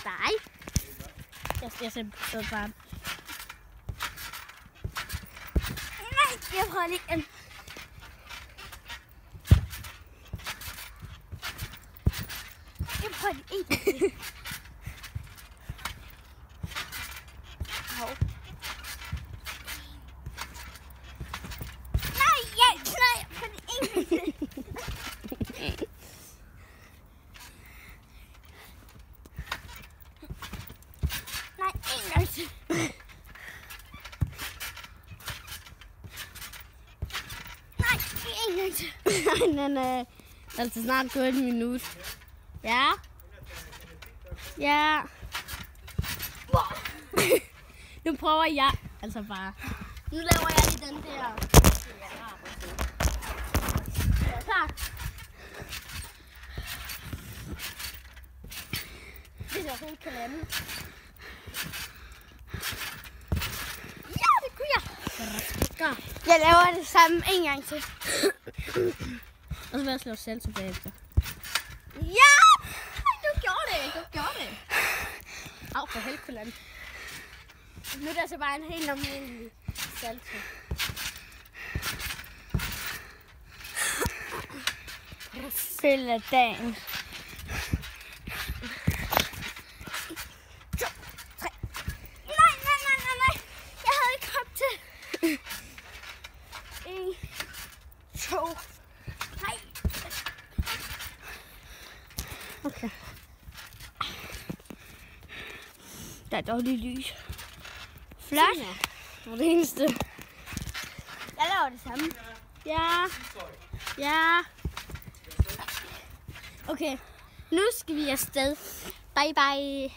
dig. Jeg ser bare. Nej, jeg prøver lige en. Jeg prøver lige en. Nej. Altså snart gået 1 minut. Ja. Ja. Nu prøver jeg altså bare. Nu laver jeg lige den der. Ja, klar. Det er helt kalende. Ja, det kunne jeg. Jeg laver det samme en gang til. Og så vil jeg slå salto bagefter. Ja! Du gjorde det. Au, for helvede. Nu er det altså bare en helt almindelig salto. Følge dagen. 1, 2, 3. Nej. Jeg havde ikke kommet til. 1, 2, 3. Okay. Der er dårligt lys. Flot. Det er det eneste. Jeg laver det samme. Ja. Okay. Nu skal vi afsted. Bye bye.